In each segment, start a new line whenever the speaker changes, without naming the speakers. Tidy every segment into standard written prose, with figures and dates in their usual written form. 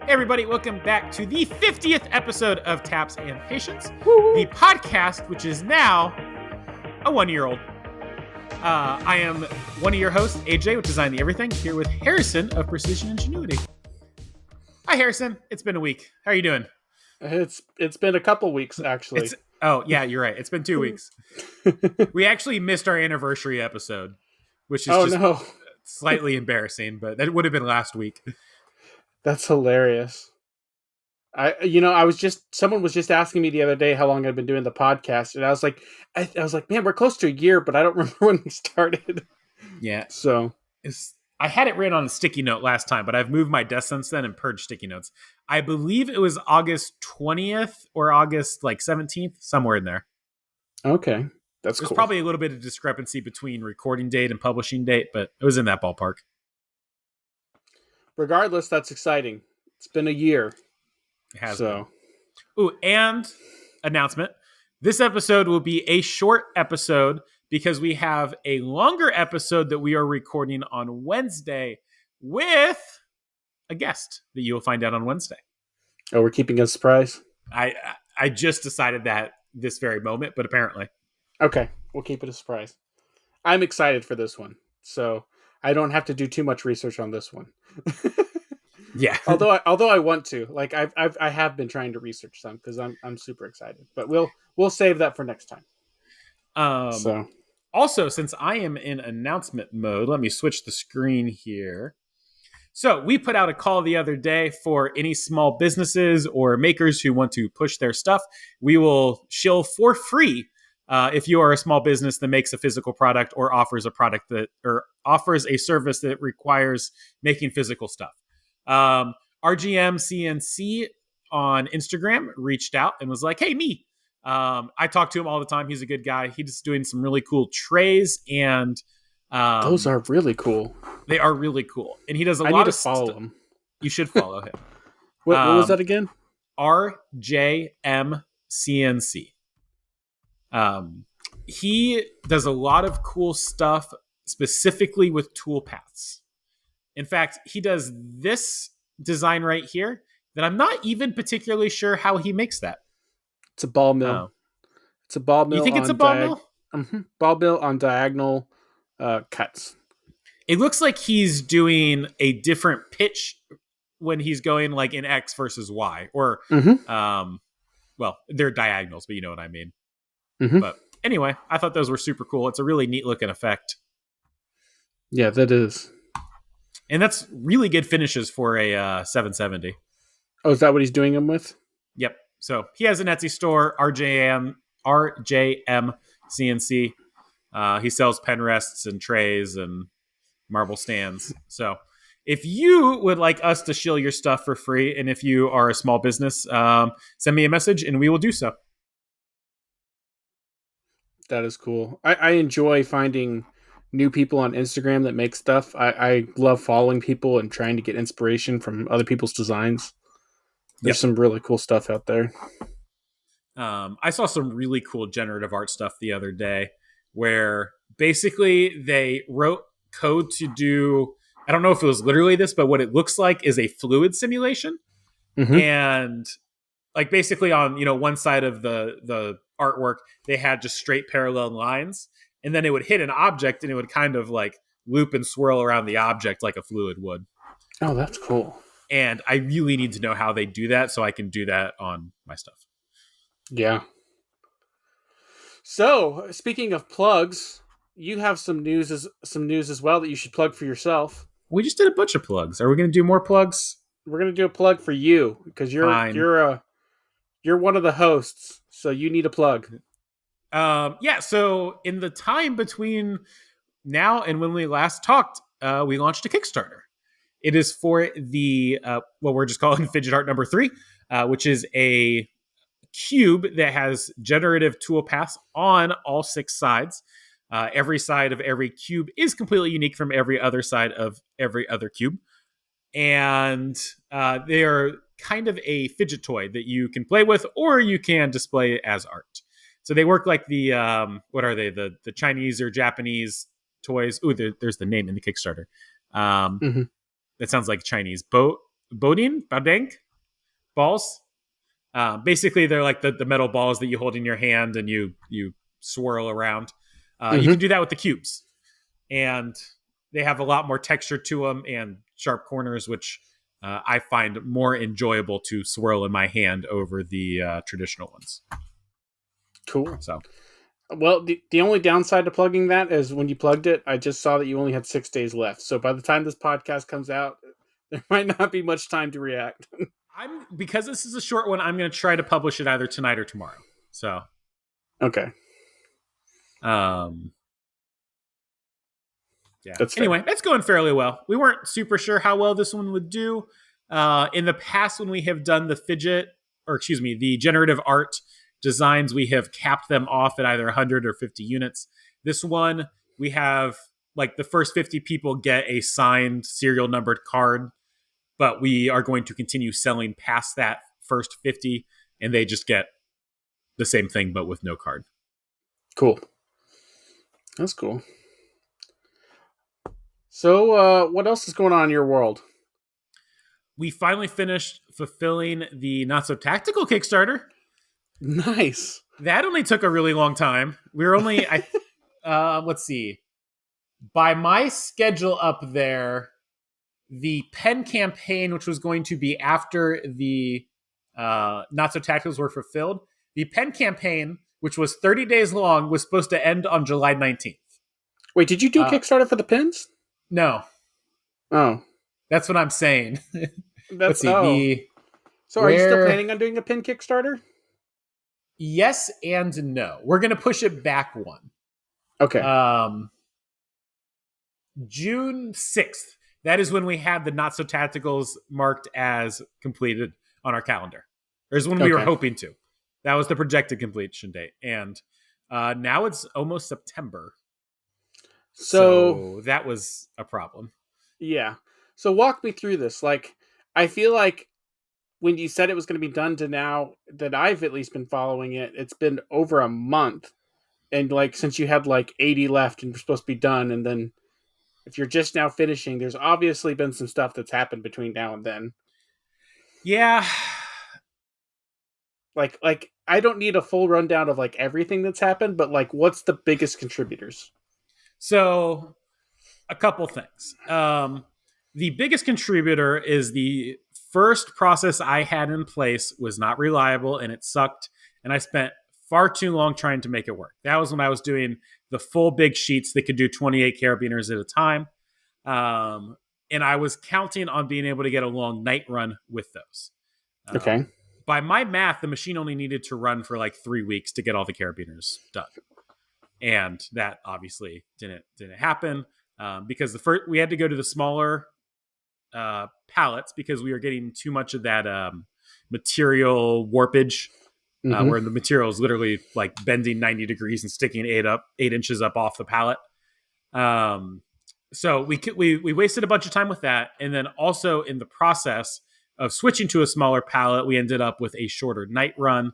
Hey everybody, welcome back to the 50th episode of Taps and Patience, the podcast which is now a 1-year-old. I am one of your hosts, AJ, with Design the Everything, here with Harrison of Precision Ingenuity. Hi Harrison, it's been a week. How are you doing?
It's been a couple weeks, actually.
Oh, yeah, you're right. It's been 2 weeks. We actually missed our anniversary episode, which is slightly embarrassing, but that would have been last week.
That's hilarious. Someone was just asking me the other day how long I've been doing the podcast, and I was like, man, we're close to a year, but I don't remember when we started.
Yeah.
So
I had it written on a sticky note last time, but I've moved my desk since then and purged sticky notes. I believe it was August 20th or August 17th, somewhere in there.
Okay. That's
There's
cool.
probably a little bit of discrepancy between recording date and publishing date, but it was in that ballpark.
Regardless, that's exciting. It's been a year.
It has been. Ooh, and announcement. This episode will be a short episode because we have a longer episode that we are recording on Wednesday with a guest that you will find out on Wednesday.
Oh, we're keeping a surprise?
I just decided that this very moment, but apparently.
Okay, we'll keep it a surprise. I'm excited for this one, so I don't have to do too much research on this one.
Yeah.
although I want to, like I have been trying to research some because I'm super excited, but we'll save that for next time.
Also, since I am in announcement mode, let me switch the screen here. So we put out a call the other day for any small businesses or makers who want to push their stuff. We will shill for free if you are a small business that makes a physical product or offers offers a service that requires making physical stuff. RGM CNC on Instagram reached out and was like, hey, me. I talk to him all the time. He's a good guy. He's doing some really cool trays, and
those are really cool.
They are really cool. And he does a lot of stuff.
I need to follow him.
You should follow him.
What was that again?
RJM CNC. He does a lot of cool stuff specifically with tool paths. In fact, he does this design right here that I'm not even particularly sure how he makes that.
It's a ball mill.
Oh.
It's a ball mill.
You think it's a ball mill?
Mm-hmm. Ball mill on diagonal cuts.
It looks like he's doing a different pitch when he's going like in X versus Y. Or, well, they're diagonals, but you know what I mean.
Mm-hmm.
But anyway, I thought those were super cool. It's a really neat looking effect.
Yeah, that is.
And that's really good finishes for a 770.
Oh, is that what he's doing them with?
Yep. So he has an Etsy store, RJM CNC. He sells pen rests and trays and marble stands. So if you would like us to shill your stuff for free, and if you are a small business, send me a message and we will do so.
That is cool. I enjoy finding new people on Instagram that make stuff. I love following people and trying to get inspiration from other people's designs. There's some really cool stuff out there.
I saw some really cool generative art stuff the other day where basically they wrote code to do, I don't know if it was literally this, but what it looks like is a fluid simulation. Mm-hmm. And like basically on, one side of the artwork, they had just straight parallel lines. And then it would hit an object and it would kind of like loop and swirl around the object like a fluid would.
Oh, that's cool.
And I really need to know how they do that so I can do that on my stuff.
Yeah. So, speaking of plugs, you have some news as well that you should plug for yourself.
We just did a bunch of plugs. Are we going to do more plugs?
We're going to do a plug for you because you're one of the hosts, so you need a plug.
Yeah, so in the time between now and when we last talked, we launched a Kickstarter. It is for the, what we're just calling Fidget Art number 3, which is a cube that has generative tool paths on all 6 sides. Every side of every cube is completely unique from every other side of every other cube. And they are kind of a fidget toy that you can play with or you can display as art. So they work like the, what are they? The Chinese or Japanese toys. Ooh, there's the name in the Kickstarter. That sounds like Chinese boat. Baudin balls. Basically, they're like the metal balls that you hold in your hand and you swirl around. You can
Mm-hmm.
do that with the cubes, and they have a lot more texture to them and sharp corners, which I find more enjoyable to swirl in my hand over the traditional ones.
Cool.
So
Well, the only downside to plugging that is when you plugged it, I just saw that you only had 6 days left. So by the time this podcast comes out, there might not be much time to react.
I'm because this is a short one. I'm going to try to publish it either tonight or tomorrow. So,
Okay,
um, yeah.
that's fair.
Anyway, that's going fairly well. We weren't super sure how well this one would do. In the past, when we have done the generative art designs, we have capped them off at either 100 or 50 units. This one, we have like the first 50 people get a signed serial numbered card, but we are going to continue selling past that first 50, and they just get the same thing but with no card.
Cool. That's cool. So, what else is going on in your world?
We finally finished fulfilling the Not So Tactical Kickstarter.
Nice.
That only took a really long time. We were only, let's see, by my schedule up there, the pen campaign, which was going to be after the Not So Tacticals were fulfilled, the pen campaign, which was 30 days long, was supposed to end on July 19th.
Wait, did you do a
Uh,
Kickstarter for the pins?
No,
Oh,
that's what I'm saying. Let's
that's
see.
So, are you still planning on doing a pin Kickstarter?
Yes and no. We're going to push it back one.
Okay.
June 6th. That is when we had the Not So Tacticals marked as completed on our calendar. Or is when we were hoping to. That was the projected completion date. And now it's almost September. So that was a problem.
Yeah. So walk me through this. Like, I feel like when you said it was going to be done to now that I've at least been following it, it's been over a month. And like, since you had like 80 left and you're supposed to be done, and then if you're just now finishing, there's obviously been some stuff that's happened between now and then.
Yeah.
Like I don't need a full rundown of like everything that's happened, but like, what's the biggest contributors?
So a couple things. The biggest contributor is the first process I had in place was not reliable and it sucked. And I spent far too long trying to make it work. That was when I was doing the full big sheets that could do 28 carabiners at a time. And I was counting on being able to get a long night run with those.
Okay.
By my math, the machine only needed to run for like 3 weeks to get all the carabiners done. And that obviously didn't happen because we had to go to the smaller pallets because we were getting too much of that material warpage where the material is literally like bending 90 degrees and sticking 8 inches up off the pallet. So we wasted a bunch of time with that, and then also in the process of switching to a smaller pallet, we ended up with a shorter night run.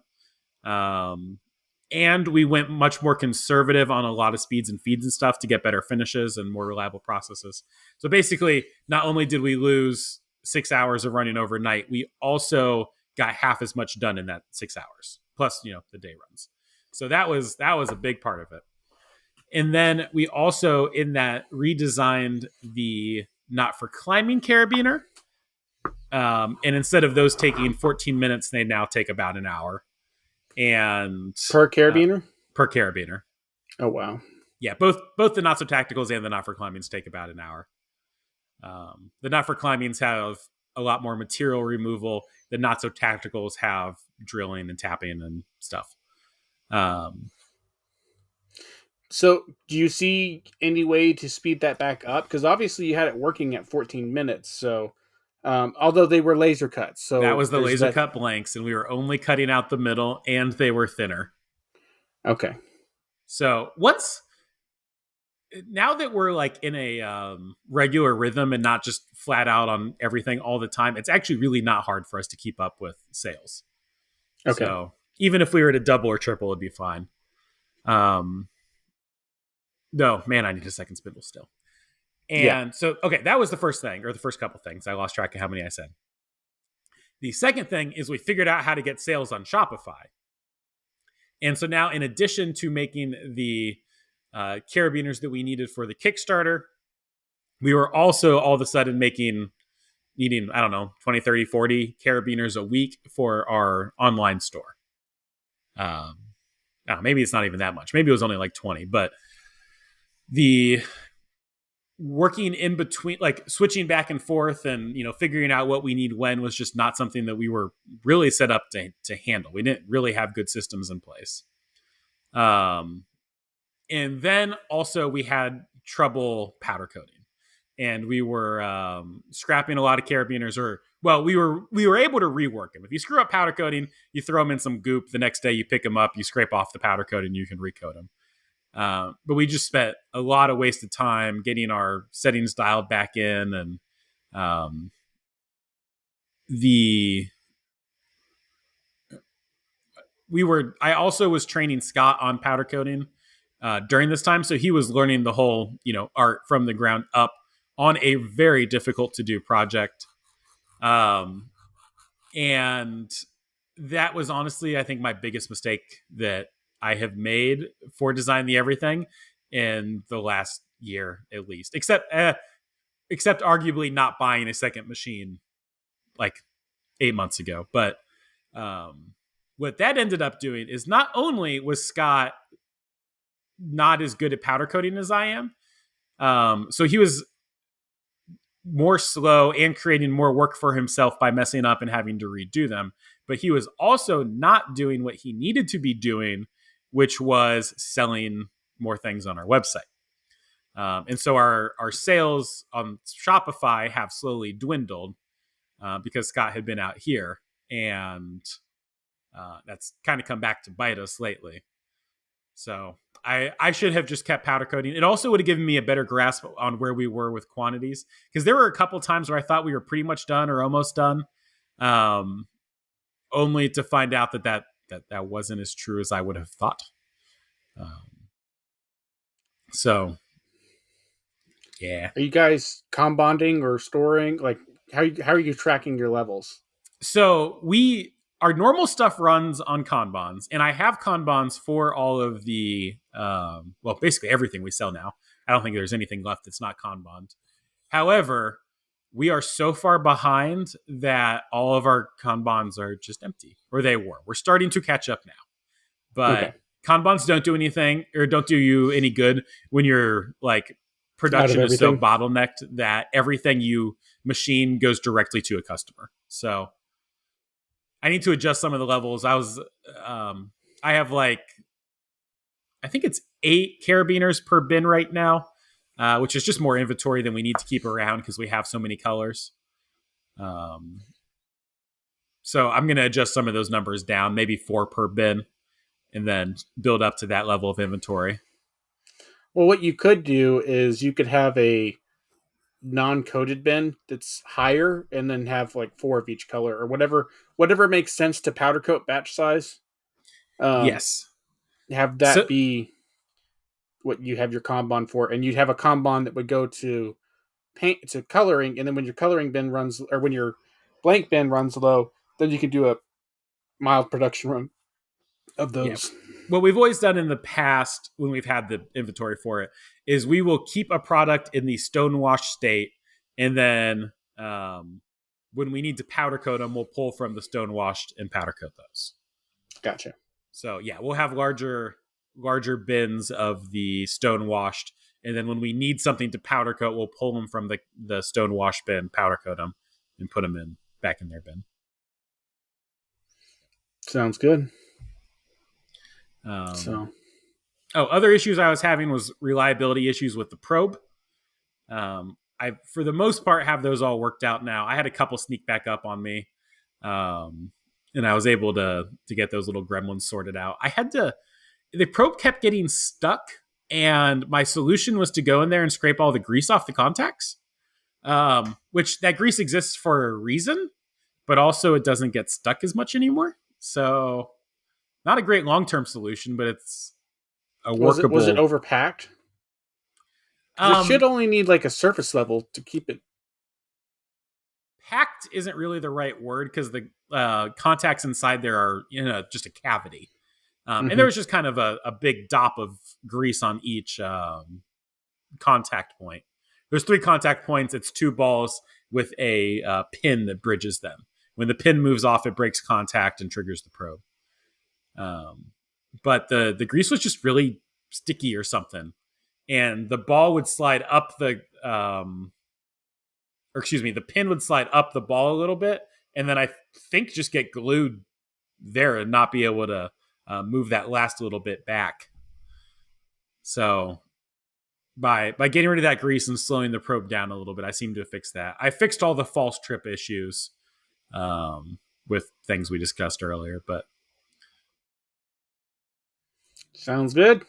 And we went much more conservative on a lot of speeds and feeds and stuff to get better finishes and more reliable processes. So basically, not only did we lose 6 hours of running overnight, we also got half as much done in that 6 hours, plus, the day runs. So that was a big part of it. And then we also, in that, redesigned the Not For Climbing carabiner. And instead of those taking 14 minutes, they now take about an hour. And
per carabiner?
Per carabiner.
Oh, wow.
Yeah, both the Not So Tacticals and the Not For Climbings take about an hour. The Not For Climbings have a lot more material removal. The Not So Tacticals have drilling and tapping and stuff.
So do you see any way to speed that back up? Because obviously you had it working at 14 minutes. So although they were laser cuts. So
that was the laser cut blanks, and we were only cutting out the middle, and they were thinner.
Okay.
So now that we're like in a regular rhythm and not just flat out on everything all the time, it's actually really not hard for us to keep up with sales. Okay. So even if we were to double or triple, it'd be fine. No, man, I need a second spindle still. And so, okay, that was the first thing, or the first couple things. I lost track of how many I said. The second thing is we figured out how to get sales on Shopify. And so now, in addition to making the carabiners that we needed for the Kickstarter, we were also all of a sudden needing, I don't know, 20, 30, 40 carabiners a week for our online store. Maybe it's not even that much. Maybe it was only like 20, but the working in between, like switching back and forth and, figuring out what we need when was just not something that we were really set up to handle. We didn't really have good systems in place. And then also we had trouble powder coating. And we were scrapping a lot of carabiners, we were able to rework them. If you screw up powder coating, you throw them in some goop. The next day you pick them up, you scrape off the powder coat, and you can recoat them. But we just spent a lot of wasted time getting our settings dialed back in, and I also was training Scott on powder coating during this time, so he was learning the whole art from the ground up on a very difficult to do project. And that was honestly, I think, my biggest mistake that I have made for Design the Everything in the last year, at least, except arguably not buying a second machine like 8 months ago. But what that ended up doing is not only was Scott not as good at powder coating as I am, so he was more slow and creating more work for himself by messing up and having to redo them. But he was also not doing what he needed to be doing, which was selling more things on our website. And so our sales on Shopify have slowly dwindled because Scott had been out here, and that's kind of come back to bite us lately. So I should have just kept powder coating. It also would have given me a better grasp on where we were with quantities, because there were a couple times where I thought we were pretty much done or almost done, only to find out that wasn't as true as I would have thought. So, yeah.
Are you guys Kanbanding or storing? Like, how are you tracking your levels?
So our normal stuff runs on Kanbans, and I have Kanbans for all of the, basically everything we sell now. I don't think there's anything left that's not Kanban. However, we are so far behind that all of our Kanbans are just empty, or they were. We're starting to catch up now. But okay. Kanbans don't do anything, or don't do you any good when your production is so bottlenecked that everything you machine goes directly to a customer. So I need to adjust some of the levels. I have I think it's 8 carabiners per bin right now, which is just more inventory than we need to keep around because we have so many colors. So I'm going to adjust some of those numbers down, maybe 4 per bin, and then build up to that level of inventory.
Well, what you could do is you could have a non-coated bin that's higher, and then have 4 of each color, or whatever makes sense to powder coat batch size.
Yes.
Have that be what you have your Kanban for, and you'd have a Kanban that would go to paint to coloring, and then when your coloring bin runs, or when your blank bin runs low, then you can do a mild production run of those.
Yeah. What we've always done in the past when we've had the inventory for it is we will keep a product in the stonewashed state, and then when we need to powder coat them, we'll pull from the stonewashed and powder coat those.
Gotcha.
So yeah, we'll have larger bins of the stonewashed, and then when we need something to powder coat, we'll pull them from the stonewashed bin, powder coat them, and put them back in their bin.
Sounds good.
Other issues I was having was reliability issues with the probe. I, for the most part, have those all worked out now. I had a couple sneak back up on me, and I was able to get those little gremlins sorted out. The probe kept getting stuck, and my solution was to go in there and scrape all the grease off the contacts, which that grease exists for a reason, but also it doesn't get stuck as much anymore. So not a great long-term solution, but it's a workable.
Was it overpacked? It should only need a surface level to keep it
packed isn't really the right word because the contacts inside there are just a cavity. And there
Hmm.
was just kind of a big dop of grease on each contact point. There's 3 contact points. It's 2 balls with a pin that bridges them. When the pin moves off, it breaks contact and triggers the probe. But the grease was just really sticky or something, and the ball would slide up or excuse me, the pin would slide up the ball a little bit, and then I think just get glued there and not be able to move that last little bit back. So by getting rid of that grease and slowing the probe down a little bit, I seem to have fixed that. I fixed all the false trip issues with things we discussed earlier, but
Sounds good.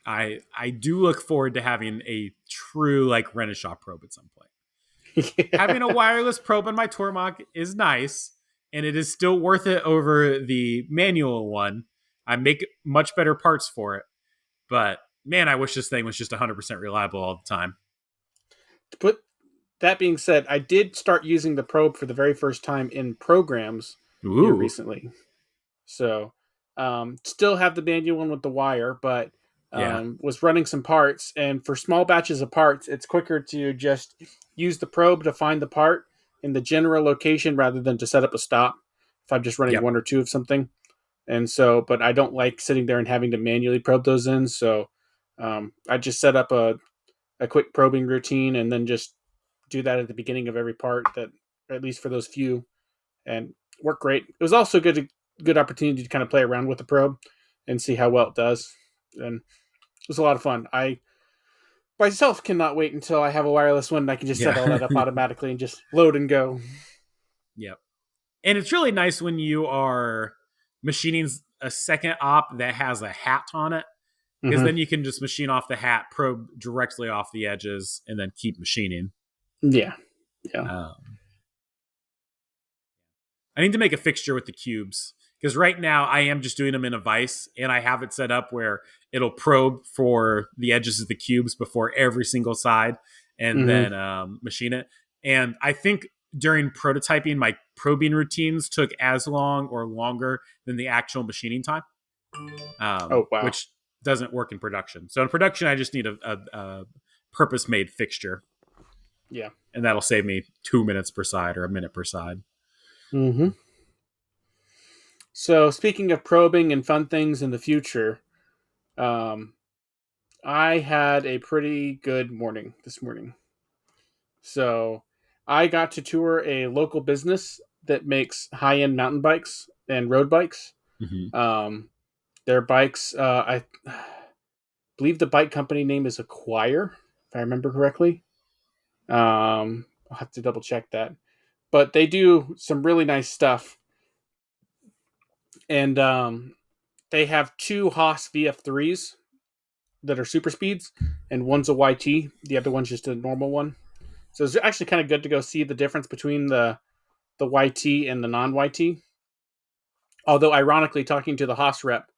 I do look forward to having a true like Renishaw probe at some point.
Yeah.
Having a wireless probe on my Tormach is nice, and it is still worth it over the manual one. I make much better parts for it, but man, I wish this thing was just 100% reliable all the time.
But that being said, I did start using the probe for the very first time in programs here
Ooh,
recently. So, still have the manual one with the wire, but
yeah,
was running some parts. And for small batches of parts, it's quicker to just use the probe to find the part in the general location rather than to set up a stop if I'm just running
yep,
1 or 2 of something. And so, but I don't like sitting there and having to manually probe those in. So, I just set up a quick probing routine and then just do that at the beginning of every part, that at least for those few, and work great. It was also good opportunity to kind of play around with the probe and see how well it does, and it was a lot of fun. I myself cannot wait until I have a wireless one and I can just set all
yeah,
that up automatically and just load and go.
yep. And it's really nice when you are machining a second op that has a hat on it, because
Mm-hmm.
then you can just machine off the hat, probe directly off the edges, and then keep machining.
Yeah, yeah.
Um, I need to make a fixture with the cubes because right now I am just doing them in a vise, and I have it set up where it'll probe for the edges of the cubes before every single side, and
Mm-hmm.
then machine it. And I think during prototyping, my probing routines took as long or longer than the actual machining time,
Oh wow.
which doesn't work in production. So in production, I just need a purpose made fixture,
Yeah.
and that'll save me 2 minutes per side or a minute per side.
Mm-hmm. So speaking of probing and fun things in the future, um, I had a pretty good morning this morning. So I got to tour a local business that makes high end mountain bikes and road bikes.
Mm-hmm.
Um, their bikes, I believe the bike company name is Acquire, if I remember correctly. I'll have to double check that. But they do some really nice stuff. And they have 2 Haas VF3s that are super speeds, and one's a YT. The other one's just a normal one. So it's actually kind of good to go see the difference between the YT and the non YT. Although, ironically, talking to the Haas rep,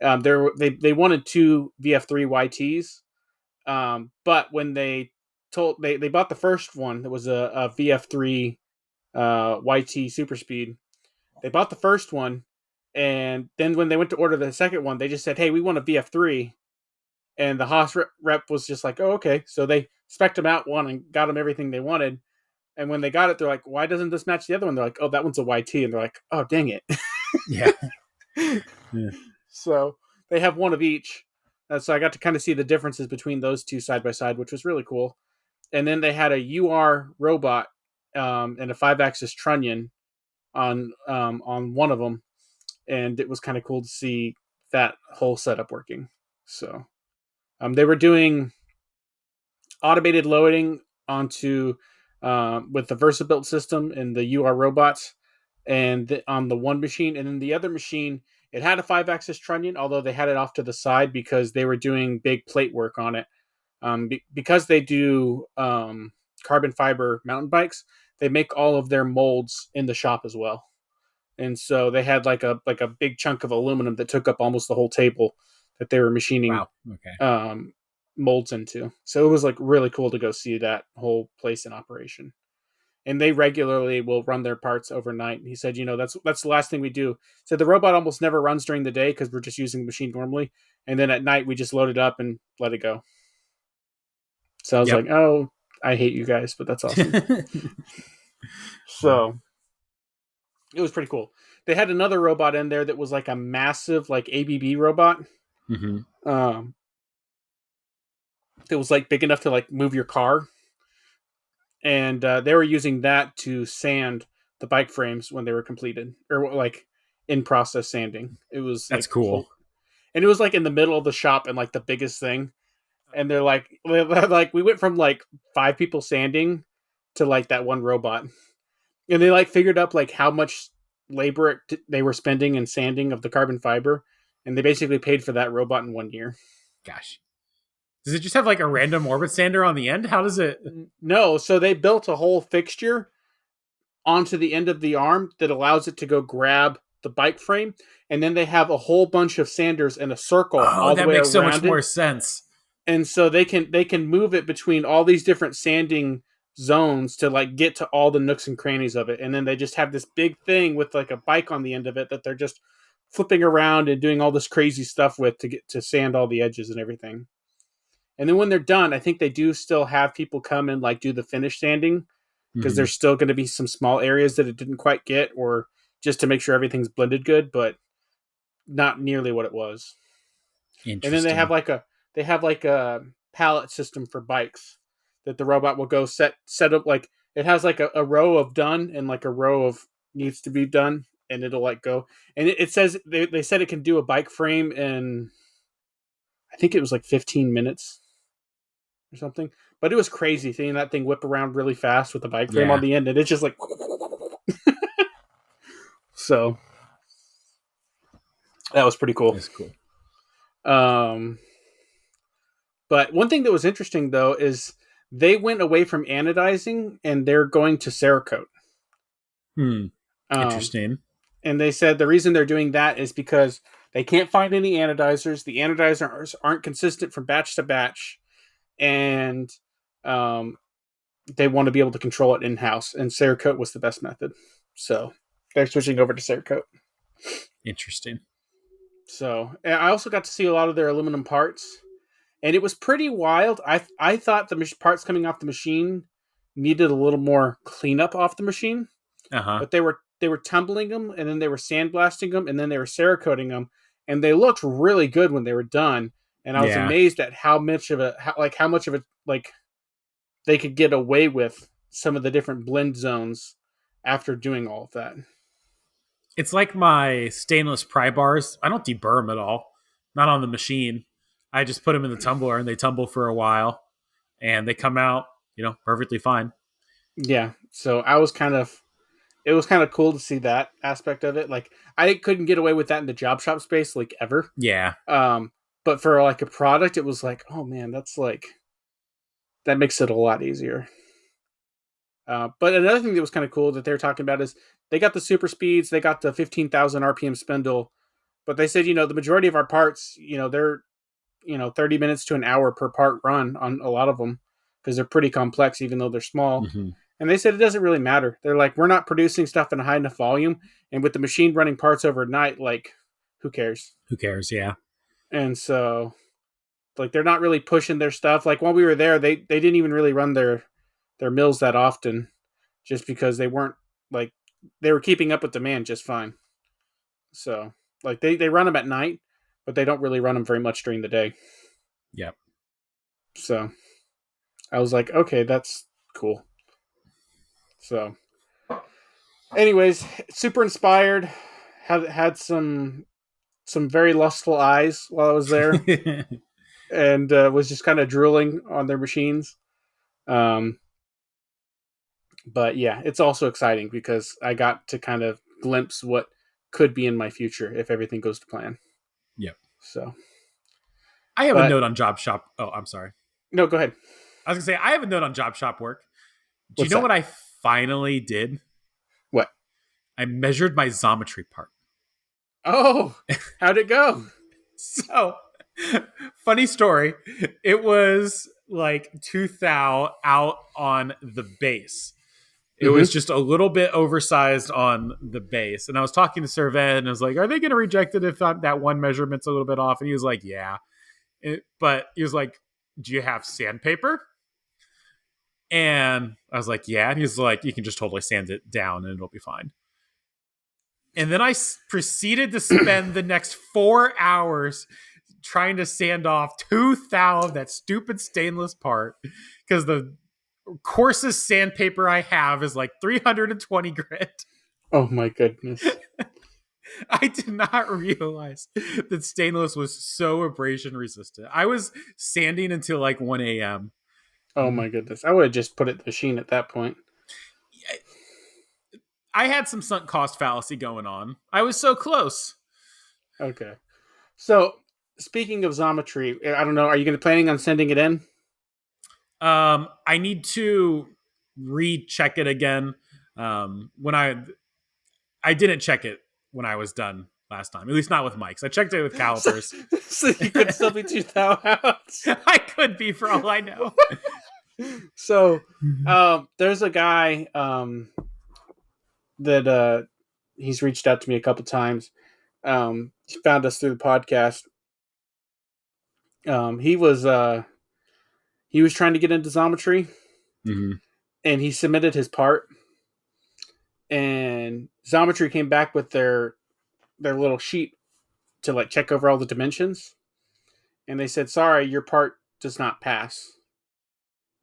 they wanted 2 VF3 YTs, but when they bought the first one that was a VF3 YT super speed, they bought the first one, and then when they went to order the second one, they just said, "Hey, we want a VF3." And the Haas rep was just like, "Oh, okay." So they spec'd them out one and got them everything they wanted. And when they got it, they're like, "Why doesn't this match the other one?" They're like, "Oh, that one's a YT." And they're like, "Oh, dang it."
Yeah. Yeah.
So they have one of each. So I got to kind of see the differences between those two side by side, which was really cool. And then they had a UR robot and a 5-axis trunnion on one of them, and it was kind of cool to see that whole setup working. So they were doing automated loading onto with the VersaBuilt system and the UR robots, and on the one machine, and then the other machine, it had a 5-axis trunnion, although they had it off to the side because they were doing big plate work on it. Because they do carbon fiber mountain bikes, they make all of their molds in the shop as well, and so they had like a big chunk of aluminum that took up almost the whole table that they were machining
Wow. Okay.
molds into. So it was like really cool to go see that whole place in operation. and they regularly will run their parts overnight. And he said, that's the last thing we do. So the robot almost never runs during the day because we're just using the machine normally, and then at night we just load it up and let it go. So I was
Yep.
like, oh, I hate you guys, but that's awesome. So it was pretty cool. They had another robot in there that was like a massive like ABB robot.
Mm-hmm.
That was like big enough to like move your car, and they were using that to sand the bike frames when they were completed or like in process sanding. It was
That's
like
cool.
and it was like in the middle of the shop and like the biggest thing. And they're like we went from like 5 people sanding to like that one robot, and they like figured up like how much labor they were spending in sanding of the carbon fiber, and they basically paid for that robot in 1 year.
Gosh. Does it just have like a random orbit sander on the end? How does it?
No, so they built a whole fixture onto the end of the arm that allows it to go grab the bike frame, and then they have a whole bunch of sanders in a circle
Oh,
all the
that
way
makes so much
around
more
it.
sense.
And so they can move it between all these different sanding zones to like get to all the nooks and crannies of it. And then they just have this big thing with like a bike on the end of it that they're just flipping around and doing all this crazy stuff with to get to sand all the edges and everything. And then when they're done, I think they do still have people come and like do the finish sanding, because
Mm-hmm.
there's still going to be some small areas that it didn't quite get, or just to make sure everything's blended good, but not nearly what it was. And then
Interesting.
they have like a pallet system for bikes that the robot will go set up. Like it has like a row of done and like a row of needs to be done, and it'll like go. And it says they said it can do a bike frame in, I think it was like 15 minutes or something. But it was crazy seeing that thing whip around really fast with the bike frame on
Yeah.
the end, and it's just like so that was pretty cool.
That's cool.
Um, but one thing that was interesting though is they went away from anodizing and they're going to Cerakote. Um,
Interesting.
and they said the reason they're doing that is because they can't find any anodizers. The anodizers aren't consistent from batch to batch, and um, they want to be able to control it in house. And Cerakote was the best method, so they're switching over to Cerakote.
Interesting.
So and I also got to see a lot of their aluminum parts, and it was pretty wild. I thought the parts coming off the machine needed a little more cleanup off the machine,
Uh-huh.
but they were tumbling them, and then they were sandblasting them, and then they were Cerakoting them, and they looked really good when they were done. And I was
Yeah.
amazed at how much of it like they could get away with some of the different blend zones after doing all of that.
It's like my stainless pry bars. I don't deburr them at all. Not on the machine. I just put them in the tumbler and they tumble for a while and they come out, perfectly fine.
Yeah, so I was kind of it was kind of cool to see that aspect of it. Like I couldn't get away with that in the job shop space like ever.
Yeah.
But for like a product, it was like, oh man, that makes it a lot easier. But another thing that was kind of cool that they're talking about is they got the super speeds, they got the 15,000 RPM spindle, but they said, the majority of our parts, they're 30 minutes to an hour per part run on a lot of them because they're pretty complex, even though they're small.
Mm-hmm.
And they said it doesn't really matter. They're like, we're not producing stuff in a high enough volume, and with the machine running parts overnight, like, who cares?
Who cares? Yeah.
And so, like, they're not really pushing their stuff. Like while we were there, they didn't even really run their mills that often, just because they weren't like they were keeping up with demand just fine. So, like, they run them at night, but they don't really run them very much during the day.
Yep.
So, I was like, okay, that's cool. So, anyways, super inspired. Had some very lustful eyes while I was there, and was just kind of drooling on their machines. But yeah, it's also exciting because I got to kind of glimpse what could be in my future if everything goes to plan.
Yep.
So,
I have a
but
note on job shop. Oh, I'm sorry.
no, go ahead.
I was going to say, I have a note on job shop work. Do you
What's
know
that?
what I finally did?
What?
I measured my Xometry part.
Oh, how'd it go?
So, funny story. It was like 2 thou out on the base. It was just a little bit oversized on the base. And I was talking to Sir Ed, and I was like, are they going to reject it if that one measurement's a little bit off? And he was like, yeah. But he was like, do you have sandpaper? And I was like, yeah. And he's like, you can just totally sand it down and it'll be fine. And then I proceeded to spend the next 4 hours trying to sand off 2 thou of that stupid stainless part, because the coarsest sandpaper I have is like 320 grit.
Oh my goodness.
I did not realize that stainless was so abrasion resistant. I was sanding until like 1 a.m.
Oh my goodness. I would have just put it in the machine at that point.
I had some sunk cost fallacy going on. I was so close.
Okay. So, speaking of Xometry, I don't know, are you going to planning on sending it in?
I need to recheck it again. When I didn't check it when I was done last time, at least not with Mike's. I checked it with calipers.
So you could still be 2 thou out.
I could be, for all I know.
So, there's a guy that he's reached out to me a couple times. He found us through the podcast. He was trying to get into Xometry, and he submitted his part, and Xometry came back with their little sheet to like check over all the dimensions, and they said, sorry, your part does not pass.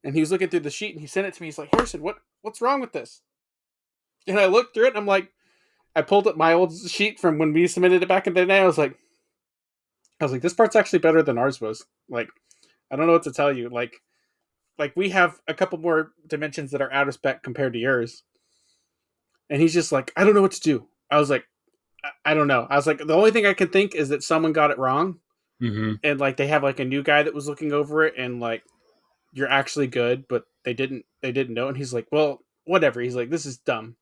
And he was looking through the sheet, and he sent it to me. He's like, Harrison, what's wrong with this? And I looked through it, and I'm like, I pulled up my old sheet from when we submitted it back in the day. I was like, this part's actually better than ours was. Like, I don't know what to tell you. Like we have a couple more dimensions that are out of spec compared to yours. And he's just like, I don't know what to do. I was like, I don't know. I was like, the only thing I can think is that someone got it wrong. And like, they have like a new guy that was looking over it, and like, you're actually good, but they didn't know. And he's like, well, whatever. He's like, this is dumb.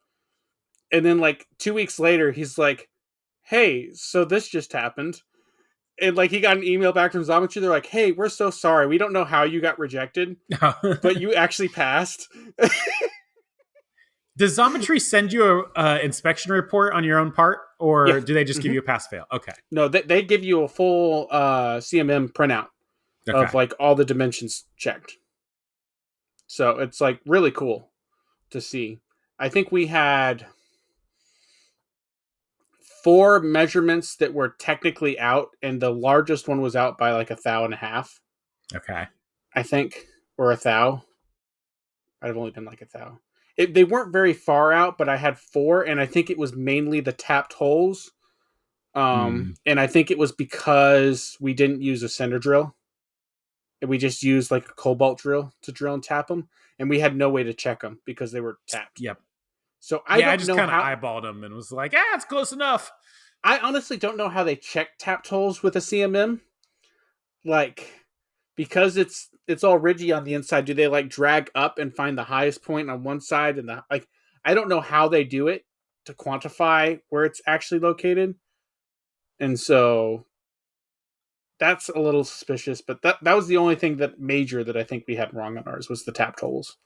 And then like 2 weeks later, he's like, hey, so this just happened. And like, he got an email back from Xometry. They're like, hey, we're so sorry. We don't know how you got rejected, but you actually passed.
Does Xometry send you a inspection report on your own part, or do they just give you a pass-fail? Okay.
No, they give you a full CMM printout of like all the dimensions checked. So it's like really cool to see. I think we had 4 measurements that were technically out, and the largest one was out by like 1.5 thou.
Okay.
I think, or 1 thou. I'd have only been like 1 thou. They weren't very far out, but I had 4, and I think it was mainly the tapped holes. And I think it was because we didn't use a center drill. We just used like a cobalt drill to drill and tap them, and we had no way to check them because they were tapped.
Yep.
So I
just kind of eyeballed them and was like, it's close enough.
I honestly don't know how they check tapped holes with a CMM. Like, because it's all ridgy on the inside, do they like drag up and find the highest point on one side, and I don't know how they do it to quantify where it's actually located. And so that's a little suspicious, but that was the only thing that major that I think we had wrong on ours was the tapped holes.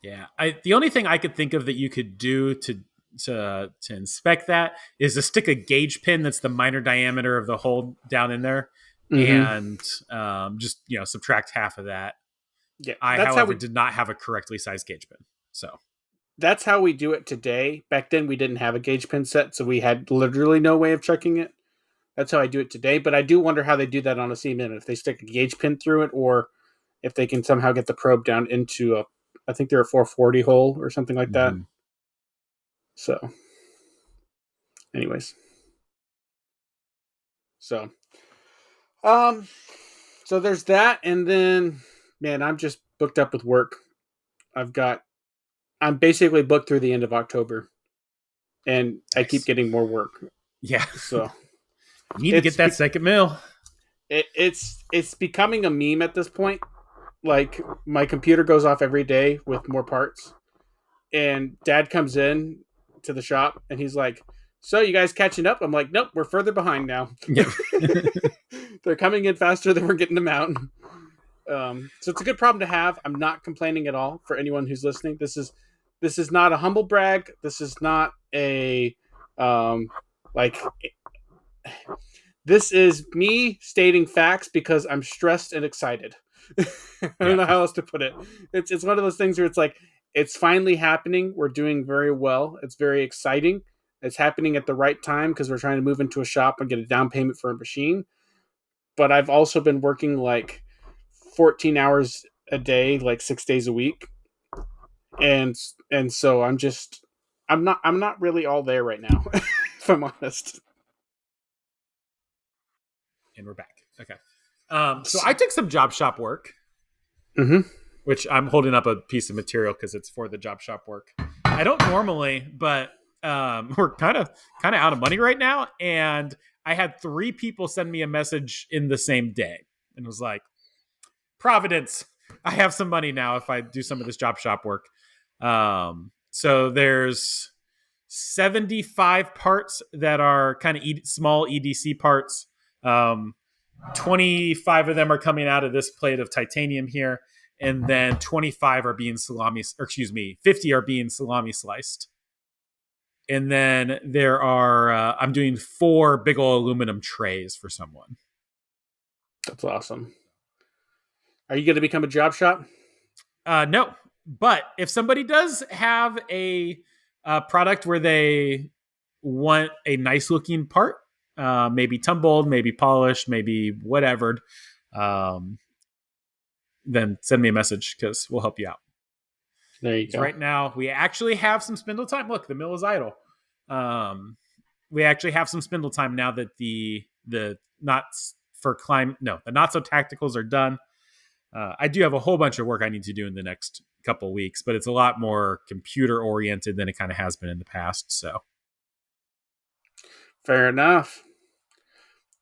Yeah. The only thing I could think of that you could do to inspect that is to stick a gauge pin that's the minor diameter of the hole down in there, and just subtract half of that.
Yeah,
I, however, did not have a correctly sized gauge pin, so
that's how we do it today. Back then, we didn't have a gauge pin set, so we had literally no way of checking it. That's how I do it today. But I do wonder how they do that on a CMM, if they stick a gauge pin through it, or if they can somehow get the probe down into I think they're a 440 hole or something like that. So, anyways. So there's that. And then, man, I'm just booked up with work. I'm basically booked through the end of October, and I keep getting more work.
Yeah.
So
you need to get that second mill.
It's becoming a meme at this point. Like, my computer goes off every day with more parts, and Dad comes in to the shop and he's like, so you guys catching up? I'm like, nope, we're further behind now. Yep. They're coming in faster than we're getting them out. So it's a good problem to have. I'm not complaining at all for anyone who's listening. This is this is not a humble brag. This is not a like this is me stating facts because I'm stressed and excited. I don't know how else to put it. It's one of those things where it's like it's finally happening. We're doing very well. It's very exciting. It's happening at the right time because we're trying to move into a shop and get a down payment for a machine. But I've also been working like 14 hours a day, like 6 days a week. And so I'm not really all there right now, if I'm honest.
And we're back. Okay. So I took some job shop work, which I'm holding up a piece of material because it's for the job shop work. I don't normally, but we're kind of out of money right now, and I had 3 people send me a message in the same day, and it was like, Providence, I have some money now if I do some of this job shop work. So there's 75 parts that are kind of small EDC parts. 25 of them are coming out of this plate of titanium here, and then 25 are being 50 are being salami sliced. And then there are I'm doing 4 big old aluminum trays for someone.
That's awesome. Are you going to become a job shop?
No, but if somebody does have a product where they want a nice looking part, maybe tumbled, maybe polished, maybe whatever, then send me a message because we'll help you out.
There you go.
Right now, we actually have some spindle time. Look, the mill is idle. We actually have some spindle time now that the not so tacticals are done. I do have a whole bunch of work I need to do in the next couple of weeks, but it's a lot more computer oriented than it kind of has been in the past. So,
fair enough.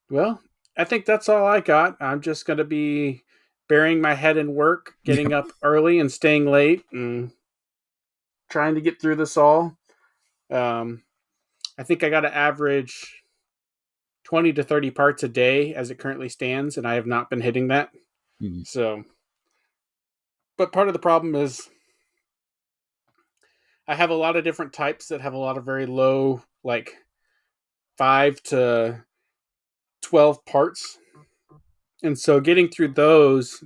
Well, I think that's all I got. I'm just going to be burying my head in work, getting up early and staying late, and trying to get through this all. I think I got to average 20 to 30 parts a day as it currently stands, and I have not been hitting that. Mm-hmm. So, but part of the problem is I have a lot of different types that have a lot of very low, like 5 to 12 parts. And so getting through those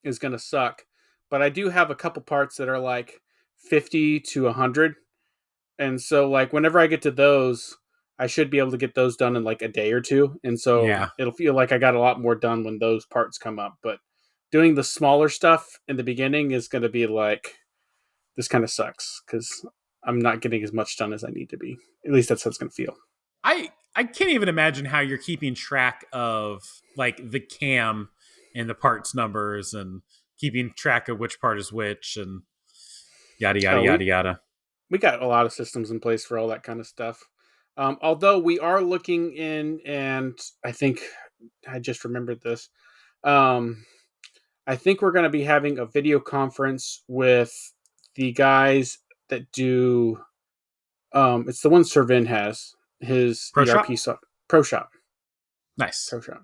is going to suck. But I do have a couple parts that are like 50 to 100. And so like whenever I get to those, I should be able to get those done in like a day or two. And so it'll feel like I got a lot more done when those parts come up. But doing the smaller stuff in the beginning is going to be like, this kind of sucks because I'm not getting as much done as I need to be. At least that's how it's going to feel.
I can't even imagine how you're keeping track of like the cam and the parts numbers and keeping track of which part is which and yada, yada, yada, yada.
We got a lot of systems in place for all that kind of stuff. Although we are looking in, and I think I just remembered this. I think we're going to be having a video conference with the guys that do. It's the one Servin has his ERP ProShop.
Nice.
ProShop.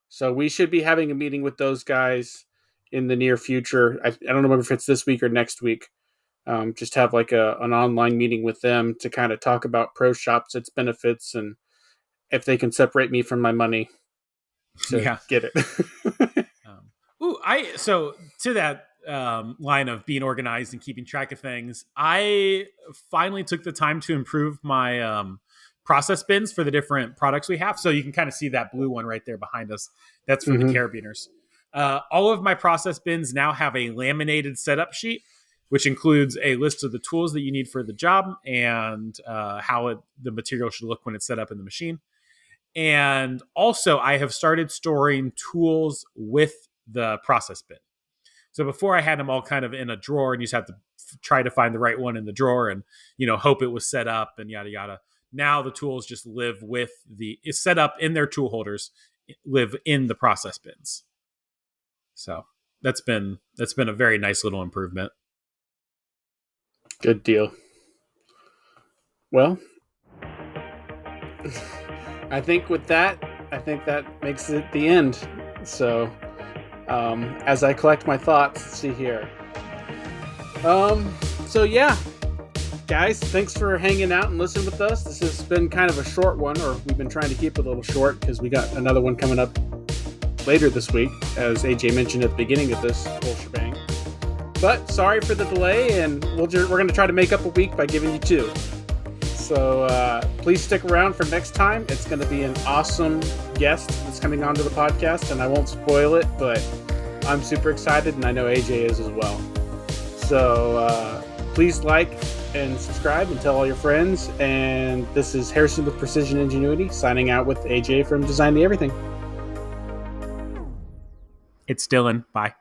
So we should be having a meeting with those guys in the near future. I don't remember if it's this week or next week. Just have like an online meeting with them to kind of talk about ProShops, its benefits, and if they can separate me from my money to get it.
So to that line of being organized and keeping track of things, I finally took the time to improve my process bins for the different products we have. So you can kind of see that blue one right there behind us. That's for the carabiners. All of my process bins now have a laminated setup sheet, which includes a list of the tools that you need for the job and how the material should look when it's set up in the machine. And also, I have started storing tools with the process bin. So before I had them all kind of in a drawer, and you just have to try to find the right one in the drawer and, hope it was set up and yada, yada. Now the tools just live with it's set up in their tool holders, live in the process bins. So that's been a very nice little improvement.
Good deal. Well, I think that makes it the end. So, as I collect my thoughts, let's see here. So yeah, guys, thanks for hanging out and listening with us. This has been kind of a short one, or we've been trying to keep it a little short because we got another one coming up later this week, as AJ mentioned at the beginning of this whole shebang. But sorry for the delay, and we're going to try to make up a week by giving you 2. So please stick around for next time. It's going to be an awesome guest that's coming onto the podcast, and I won't spoil it, but I'm super excited, and I know AJ is as well. So please like and subscribe and tell all your friends. And this is Harrison with Precision Ingenuity, signing out with AJ from Design the Everything.
It's Dylan. Bye.